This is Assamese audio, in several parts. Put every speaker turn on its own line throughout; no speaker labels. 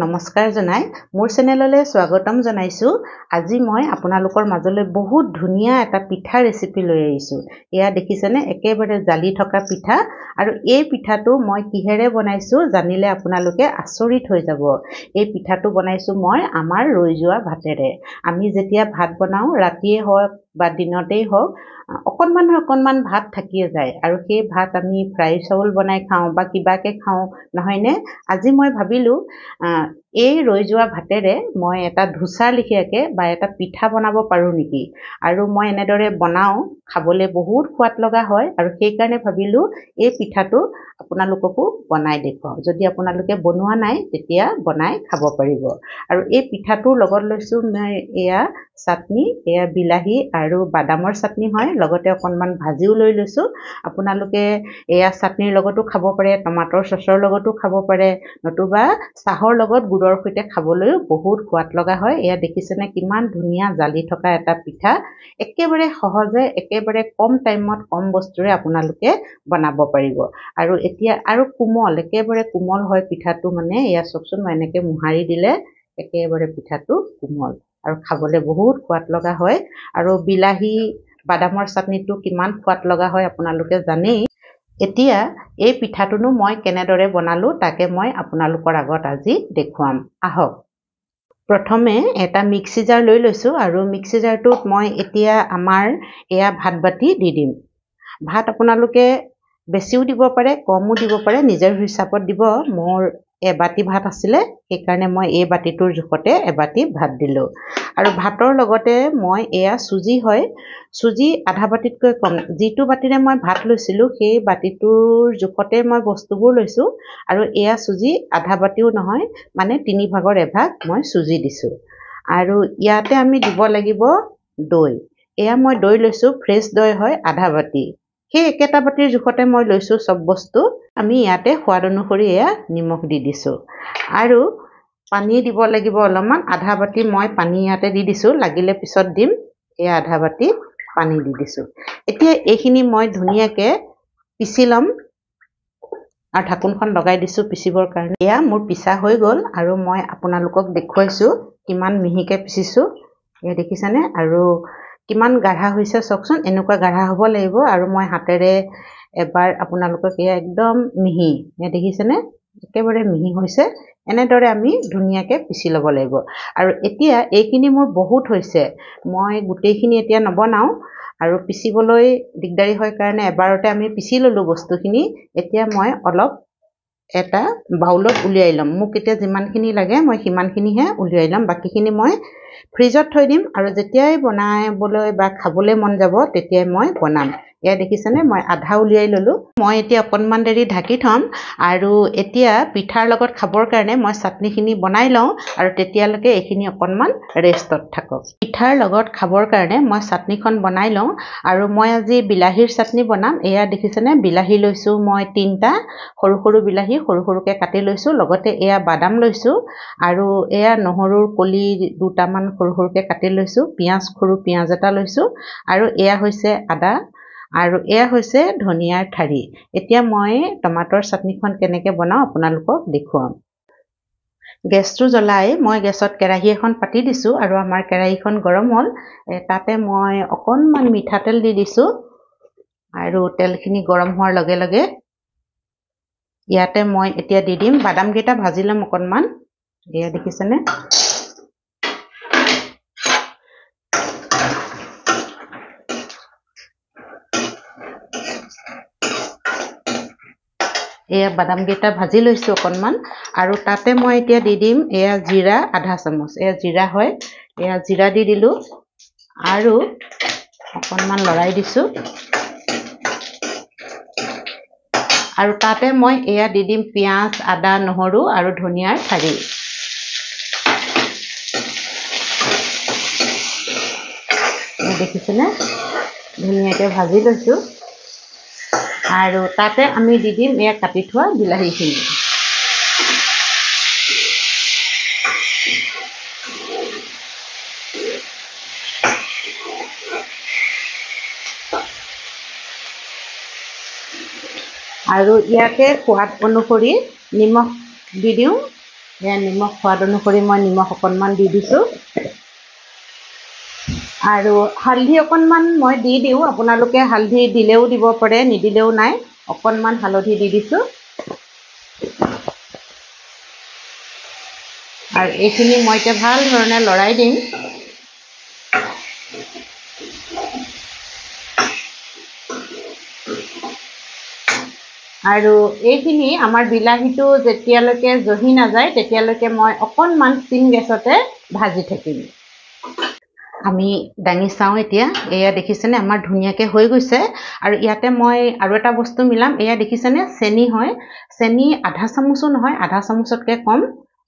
নমস্কাৰ জনাই মোৰ চেনেললৈ স্বাগতম জনাইছো। আজি মই আপোনালোকৰ মাজলৈ বহুত ধুনীয়া এটা পিঠা ৰেচিপি লৈ আহিছো। এয়া দেখিছেনে, একেবাৰে জালি থকা পিঠা। আৰু এই পিঠাটো মই কিহেৰে বনাইছো জানিলে আপোনালোকে আচৰিত হৈ যাব। এই পিঠাটো বনাইছো মই আমাৰ ৰৈ যোৱা ভাতেৰে। আমি যেতিয়া ভাত বনাওঁ, ৰাতিয়ে হওক বা দিনতেই হওক, অকণমান ভাত থাকিয়ে যায় আৰু সেই ভাত আমি ফ্ৰাই চাউল বনাই খাওঁ বা কিবাকে খাওঁ, নহয়নে? আজি মই ভাবিলো এই ৰৈ যোৱা ভাতেৰে মই এটা ধোচা লিখিয়াকে বা এটা পিঠা বনাব পাৰো নেকি। আৰু মই এনেদৰে বনাওঁ, খাবলৈ বহুত সোৱাদ লগা হয় আৰু সেইকাৰণে ভাবিলো এই পিঠাটো আপোনালোককো বনাই দেখুৱাওঁ। যদি আপোনালোকে বনোৱা নাই তেতিয়া বনাই খাব পাৰিব। আৰু এই পিঠাটোৰ লগত লৈছো মই এয়া চাটনি, এয়া বিলাহী আৰু বাদামৰ চাটনি হয়, লগতে অকণমান ভাজিও লৈ লৈছো। আপোনালোকে এয়া চাটনিৰ লগতো খাব পাৰে, টমাটৰ চচৰ লগতো খাব পাৰে, নতুবা চাহৰ লগত গুড়ৰ সৈতে খাবলৈও বহুত সোৱাদ লগা হয়। এয়া দেখিছেনে কিমান ধুনীয়া জালি থকা এটা পিঠা। একেবাৰে সহজে, একেবাৰে কম টাইমত কম বস্তুৰে আপোনালোকে বনাব পাৰিব। আৰু এতিয়া আৰু কোমল, একেবাৰে কোমল হয় পিঠাটো। মানে এয়া চাওকচোন, মই এনেকে মোহাৰি দিলে একেবাৰে পিঠাটো কোমল আৰু খাবলৈ বহুত সোৱাদ লগা হয়। আৰু বিলাহী বাদামৰ চাটনিটো কিমান সোৱাদ লগা হয় আপোনালোকে জানেই। এতিয়া এই পিঠাটোনো মই কেনেদৰে বনালো তাকে মই আপোনালোকৰ আগত আজি দেখুৱাম, আহক। প্ৰথমে এটা মিক্সি জাৰ লৈ লৈছো আৰু মিক্সি জাৰটোত মই এতিয়া আমাৰ এয়া ভাত বাতি দি দিম। ভাত আপোনালোকে বেছিও দিব পাৰে, কমো দিব পাৰে, নিজৰ হিচাপত দিব। মোৰ এবাতি ভাত আছিলে, সেইকাৰণে মই এই বাতিটোৰ জোখতে এবাতি ভাত দিলো। আৰু ভাতৰ লগতে মই এয়া চুজি হয়, চুজি আধা বাতিতকৈ কম, যিটো বাতিৰে মই ভাত লৈছিলোঁ সেই বাতিটোৰ জোখতে মই বস্তুবোৰ লৈছোঁ। আৰু এয়া চুজি আধা বাতিও নহয়, মানে 3/4 এভাগ মই চুজি দিছোঁ। আৰু ইয়াতে আমি দিব লাগিব দৈ। এয়া মই দৈ লৈছোঁ, ফ্ৰেছ দৈ হয়, আধা বাতি। সেই একেটা বাতিৰ জোখতে মই লৈছোঁ চব বস্তু। আমি ইয়াতে সোৱাদ অনুসৰি এয়া নিমখ দি দিছোঁ। আৰু পানী দিব লাগিব অলপমান, আধা বাতি মই পানী ইয়াতে দি দিছোঁ, লাগিলে পিছত দিম। এয়া আধা বাতি পানী দি দিছোঁ। এতিয়া এইখিনি মই ধুনীয়াকৈ পিচি ল'ম আৰু ঢাকোনখন লগাই দিছোঁ পিচিবৰ কাৰণে। এয়া মোৰ পিচা হৈ গ'ল আৰু মই আপোনালোকক দেখুৱাইছোঁ কিমান মিহিকৈ পিচিছোঁ। এয়া দেখিছেনে? আৰু কিমান গাঢ়া হৈছে চাওকচোন, এনেকুৱা গাঢ়া হ'ব লাগিব। আৰু মই হাতেৰে এবাৰ আপোনালোকক এয়া একদম মিহি, এয়া দেখিছেনে? একেবাৰে মিহি হৈছে। এনেদৰে আমি ধুনীয়াকৈ পিচি ল'ব লাগিব। আৰু এতিয়া এইখিনি মোৰ বহুত হৈছে, মই গোটেইখিনি এতিয়া নবনাওঁ আৰু পিচিবলৈ দিগদাৰী হয় কাৰণে এবাৰতে আমি পিচি ল'লোঁ বস্তুখিনি। এতিয়া মই অলপ এটা বাউলত উলিয়াই ল'ম। মোক এতিয়া যিমানখিনি লাগে মই সিমানখিনিহে উলিয়াই ল'ম, বাকীখিনি মই ফ্ৰিজত থৈ দিম আৰু যেতিয়াই বনাবলৈ বা খাবলৈ মন যাব তেতিয়াই মই বনাম। এয়া দেখিছেনে, মই আধা উলিয়াই ল'লোঁ। মই এতিয়া অকণমান দেৰি ঢাকি থ'ম আৰু এতিয়া পিঠাৰ লগত খাবৰ কাৰণে মই চাটনিখিনি বনাই লওঁ আৰু তেতিয়ালৈকে এইখিনি অকণমান ৰেষ্টত থাকক। পিঠাৰ লগত খাবৰ কাৰণে মই চাটনিখন বনাই লওঁ আৰু মই আজি বিলাহীৰ চাটনি বনাম। এয়া দেখিছেনে, বিলাহী লৈছোঁ মই 3টা, সৰু সৰু বিলাহী সৰু সৰুকৈ কাটি লৈছোঁ। লগতে এয়া বাদাম লৈছোঁ আৰু এয়া নহৰুৰ কলি 2টামান সৰু সৰুকৈ কাটি লৈছোঁ। সৰু পিঁয়াজ এটা লৈছোঁ আৰু এয়া হৈছে আদা আৰু এয়া হৈছে ধনিয়াৰ ঠাৰি। এতিয়া মই টমাটৰ চাটনিখন কেনেকৈ বনাওঁ আপোনালোকক দেখুৱাম। গেছটো জ্বলাই মই গেছত কেৰাহী এখন পাতি দিছোঁ আৰু আমাৰ কেৰাহীখন গৰম হ'ল। তাতে মই অকণমান মিঠাতেল দি দিছোঁ আৰু তেলখিনি গৰম হোৱাৰ লগে লগে ইয়াতে মই এতিয়া দি দিম বাদামকেইটা ভাজি ল'ম অকণমান। এয়া দেখিছেনে? এয়া বাদামকেইটা ভাজি লৈছোঁ অকণমান আৰু তাতে মই এতিয়া দি দিম এয়া জিৰা আধা চামুচ। এয়া জিৰা হয়, এয়া জিৰা দি দিলোঁ আৰু অকণমান লৰাই দিছোঁ। আৰু তাতে মই এয়া দি দিম পিঁয়াজ, আদা, নহৰু আৰু ধনিয়াৰ ঠাৰি। দেখিছেনে? ধুনীয়াকৈ ভাজি লৈছোঁ আৰু তাতে আমি দি দিম এয়া কাটি থোৱা বিলাহীখিনি। আৰু ইয়াতে সোৱাদ অনুসৰি নিমখ দি দিওঁ এয়া নিমখ সোৱাদ অনুসৰি মই নিমখ অকণমান দি দিছোঁ আৰু হালধি অকণমান মই দি দিওঁ আপোনালোকে হালধি দিলেও দিব পাৰে নিদিলেও নাই অকণমান হালধি দি দিছোঁ আৰু এইখিনি মই এতিয়া ভাল ধৰণে লৰাই দিম আৰু এইখিনি আমাৰ বিলাহীটো যেতিয়ালৈকে জহি নাযায় তেতিয়ালৈকে মই অকণমান চিম গেছতে ভাজি থাকিম আমি দাঙি চাওঁ এতিয়া এয়া দেখিছেনে আমাৰ ধুনীয়াকৈ হৈ গৈছে আৰু ইয়াতে মই আৰু এটা বস্তু মিলাম এয়া দেখিছেনে চেনি হয় চেনি আধা চামুচো নহয় আধা চামুচতকৈ কম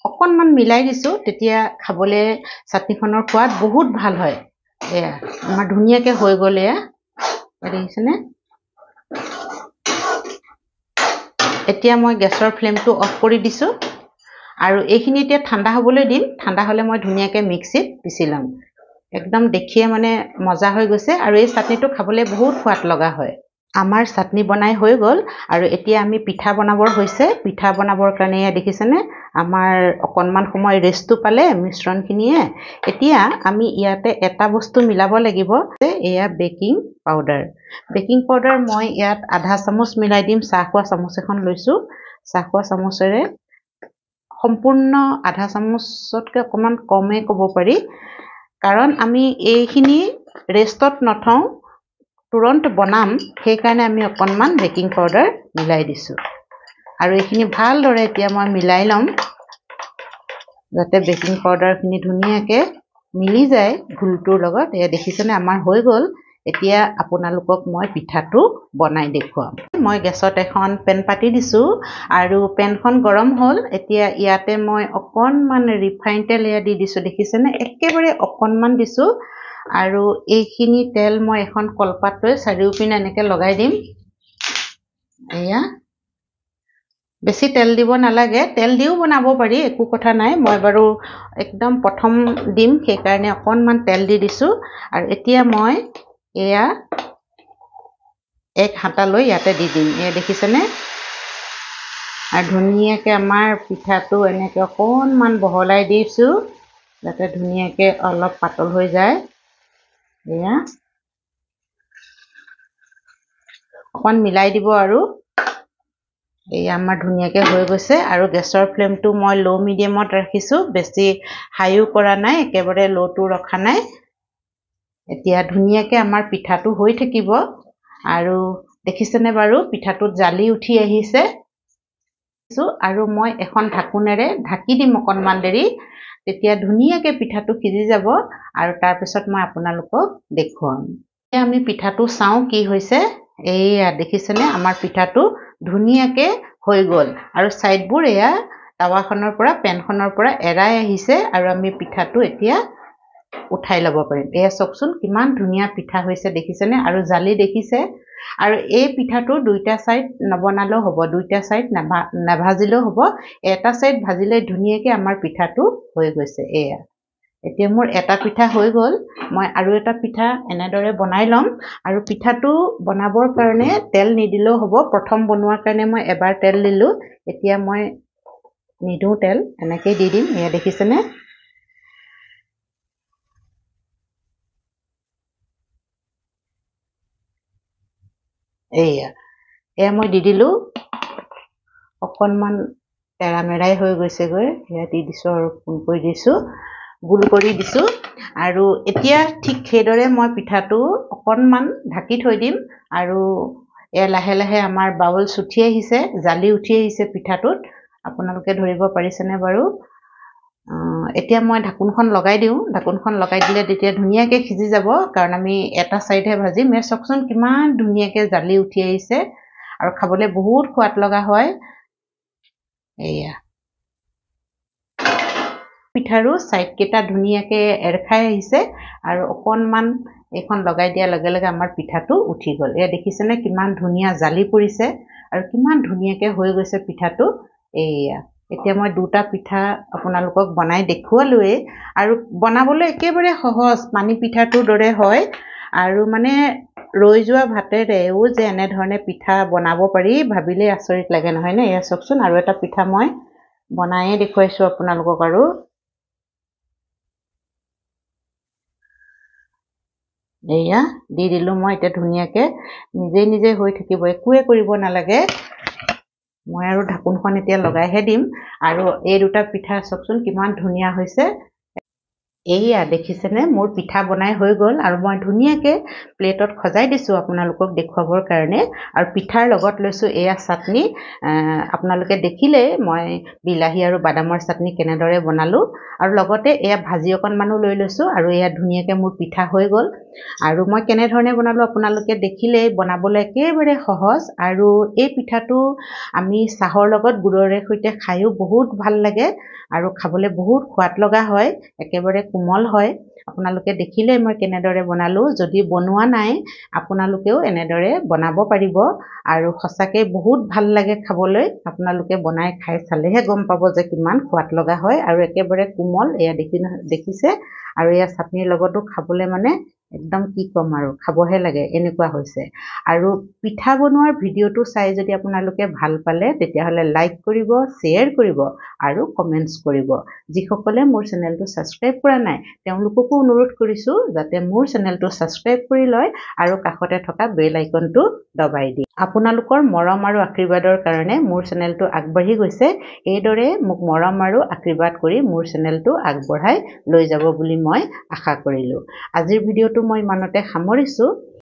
অকণমান মিলাই দিছোঁ তেতিয়া খাবলৈ চাটনিখনৰ সোৱাদ বহুত ভাল হয় এয়া আমাৰ ধুনীয়াকৈ হৈ গ'ল এয়া দেখিছেনে এতিয়া মই গেছৰ ফ্লেমটো অফ কৰি দিছোঁ আৰু এইখিনি এতিয়া ঠাণ্ডা হ'বলৈ দিম ঠাণ্ডা হ'লে মই ধুনীয়াকৈ মিক্সিত পিচি ল'ম একদম দেখিয়ে মানে মজা হৈ গৈছে আৰু এই চাটনিটো খাবলৈ বহুত সোৱাদ লগা হয় আমাৰ চাটনি বনাই হৈ গ'ল আৰু এতিয়া আমি পিঠা বনাবৰ হৈছে পিঠা বনাবৰ কাৰণে এয়া দেখিছেনে আমাৰ অকণমান সময় ৰেষ্টটো পালে মিশ্ৰণখিনিয়ে এতিয়া আমি ইয়াতে এটা বস্তু মিলাব লাগিব এয়া বেকিং পাউডাৰ মই ইয়াত আধা চামুচ মিলাই দিম চাহ খোৱা চামুচ এখন লৈছোঁ চাহ খোৱা চামুচেৰে সম্পূৰ্ণ আধা চামুচতকৈ অকণমান কমেই ক'ব পাৰি কাৰণ আমি এইখিনি ৰেষ্টত নথওঁ তুৰন্ত বনাম সেইকাৰণে আমি অকণমান বেকিং পাউডাৰ মিলাই দিছোঁ আৰু এইখিনি ভালদৰে এতিয়া মই মিলাই ল'ম যাতে বেকিং পাউডাৰখিনি ধুনীয়াকৈ মিলি যায় ঘোলটোৰ লগত এয়া দেখিছেনে আমাৰ হৈ গ'ল এতিয়া আপোনালোকক মই পিঠাটো বনাই দেখুৱাম মই গেছত এখন পেন পাতি দিছোঁ আৰু পেনখন গৰম হ'ল এতিয়া ইয়াতে মই অকণমান ৰিফাইন তেল এয়া দি দিছোঁ দেখিছেনে একেবাৰে অকণমান দিছোঁ আৰু এইখিনি তেল মই এখন কলপাত লৈ চাৰিওপিনে এনেকৈ লগাই দিম এয়া বেছি তেল দিব নালাগে তেল দিও বনাব পাৰি একো কথা নাই মই বাৰু একদম প্ৰথম দিম সেইকাৰণে অকণমান তেল দি দিছোঁ আৰু এতিয়া মই এয়া এক হাতা লৈ ইয়াতে দি দিম এয়া দেখিছেনে আৰু ধুনীয়াকৈ আমাৰ পিঠাটো এনেকৈ অকণমান বহলাই দিছোঁ যাতে ধুনীয়াকৈ অলপ পাতল হৈ যায় এয়া অকণ মিলাই দিব আৰু এয়া আমাৰ ধুনীয়াকৈ হৈ গৈছে আৰু গেছৰ ফ্লেমটো মই ল' মিডিয়ামত ৰাখিছোঁ বেছি হাইও কৰা নাই একেবাৰে ল'টো ৰখা নাই এতিয়া ধুনীয়াকৈ আমাৰ পিঠাটো হৈ থাকিব আৰু দেখিছেনে বাৰু পিঠাটোত জালি উঠি আহিছে আৰু মই এখন ঢাকোনেৰে ঢাকি দিম অকণমান দেৰি তেতিয়া ধুনীয়াকৈ পিঠাটো সিজি যাব আৰু তাৰপিছত মই আপোনালোকক দেখুৱাম এতিয়া আমি পিঠাটো চাওঁ কি হৈছে এয়া দেখিছেনে আমাৰ পিঠাটো ধুনীয়াকৈ হৈ গ'ল আৰু ছাইডবোৰ এয়া টাৱাখনৰ পৰা পেনখনৰ পৰা এৰাই আহিছে আৰু আমি পিঠাটো এতিয়া উঠাই ল'ব পাৰিম এয়া চাওকচোন কিমান ধুনীয়া পিঠা হৈছে দেখিছেনে আৰু জালি দেখিছে আৰু এই পিঠাটো দুইটা ছাইড নবনালেও হ'ব দুইটা ছাইড নাভাজিলেও হ'ব এটা ছাইড ভাজিলে ধুনীয়াকৈ আমাৰ পিঠাটো হৈ গৈছে এয়া এতিয়া মোৰ এটা পিঠা হৈ গ'ল মই আৰু এটা পিঠা এনেদৰে বনাই ল'ম আৰু পিঠাটো বনাবৰ কাৰণে তেল নিদিলেও হ'ব প্ৰথম বনোৱাৰ কাৰণে মই এবাৰ তেল দিলোঁ এতিয়া মই নিদিওঁ তেল এনেকৈ দি দিম এয়া দেখিছেনে এয়া মই দি দিলোঁ অকণমান তেৰামেৰাই হৈ গৈছেগৈ এয়া দি দিছোঁ আৰু ফোন কৰি দিছোঁ গোল কৰি দিছোঁ আৰু এতিয়া ঠিক সেইদৰে মই পিঠাটো অকণমান ঢাকি থৈ দিম আৰু এয়া লাহে লাহে আমাৰ বাউল উঠি আহিছে জালি উঠি আহিছে পিঠাটোত আপোনালোকে ধৰিব পাৰিছেনে বাৰু এতিয়া মই ঢাকোনখন লগাই দিওঁ ঢাকোনখন লগাই দিলে তেতিয়া ধুনীয়াকৈ সিজি যাব কাৰণ আমি এটা ছাইডহে ভাজিম এয়া চাওকচোন কিমান ধুনীয়াকৈ জালি উঠি আহিছে আৰু খাবলৈ বহুত সোৱাদ লগা হয় এয়া পিঠাৰো ছাইডকেইটা ধুনীয়াকৈ এৰ খাই আহিছে আৰু অকণমান এইখন লগাই দিয়াৰ লগে লগে আমাৰ পিঠাটো উঠি গ'ল এয়া দেখিছেনে কিমান ধুনীয়া জালি পৰিছে আৰু কিমান ধুনীয়াকৈ হৈ গৈছে পিঠাটো এয়া এতিয়া মই দুটা পিঠা আপোনালোকক বনাই দেখুৱালোৱেই আৰু বনাবলৈ একেবাৰে সহজ পানী পিঠাটোৰ দৰে হয় আৰু মানে ৰৈ যোৱা ভাতেৰেও যে এনেধৰণে পিঠা বনাব পাৰি ভাবিলেই আচৰিত লাগে নহয়নে এয়া চাওকচোন আৰু এটা পিঠা মই বনায়ে দেখুৱাইছো আপোনালোকক আৰু এয়া দি দিলো মই এতিয়া ধুনীয়াকে নিজে নিজে হৈ থাকিব একোৱে কৰিব নালাগে মই আৰু ঢাকোনখন এতিয়া লগাইহে দিম আৰু এই দুটা পিঠা চকচোন কিমান ধুনীয়া হৈছে এইয়া দেখিছেনে মোৰ পিঠা বনাই হৈ গ'ল আৰু মই ধুনীয়াকে প্লেটত সজাই দিছো আপোনালোকক দেখুৱাবৰ কাৰণে আৰু পিঠাৰ লগত লৈছো এয়া চাটনি আপোনালোকে দেখিলে মই বিলাহী আৰু বাদামৰ চাটনি কেনেদৰে বনালো আৰু লগতে এয়া ভাজি অকণমানো লৈ লৈছো আৰু এয়া ধুনীয়াকে মোৰ পিঠা হৈ গ'ল আৰু মই কেনেধৰণে বনালো আপোনালোকে দেখিলে বনাবলৈ একেবাৰে সহজ আৰু এই পিঠাটো আমি চাহৰ লগত গুড়ৰে সৈতে খায়ো বহুত ভাল লাগে আৰু খাবলৈ বহুত সোৱাদ লগা হয় একেবাৰে কোমল হয় আপোনালোকে দেখিলে মই কেনেদৰে বনালো যদি বনোৱা নাই আপোনালোকেও এনেদৰে বনাব পাৰিব আৰু সঁচাকৈ বহুত ভাল লাগে খাবলৈ আপোনালোকে বনাই খাই চালেহে গম পাব যে কিমান সোৱাদ লগা হয় আৰু একেবাৰে কোমল এয়া দেখিছে আৰু এয়া চাটনিৰ লগতো খাবলৈ মানে একদম কি কম আৰু খাবহে লাগে এনেকুৱা হৈছে আৰু পিঠা বনোৱাৰ ভিডিঅ'টো চাই যদি আপোনালোকে ভাল পালে তেতিয়াহ'লে লাইক কৰিব শ্বেয়াৰ কৰিব আৰু কমেণ্টছ কৰিব যিসকলে মোৰ চেনেলটো ছাবস্ক্ৰাইব কৰা নাই তেওঁলোককো অনুৰোধ কৰিছো যাতে মোৰ চেনেলটো ছাবস্ক্ৰাইব কৰি লয় আৰু কাষতে থকা বেল আইকনটো দবাই দিয়ে আপোনালোকৰ মৰম আৰু আশীৰ্বাদৰ কাৰণে মোৰ চেনেলটো আগবাঢ়ি গৈছে এইদৰে মোক মৰম আৰু আশীৰ্বাদ কৰি মোৰ চেনেলটো আগবঢ়াই লৈ যাব বুলি মই আশা কৰিলো আজিৰ ভিডিঅ'টো মই ইমানতে সামৰিছো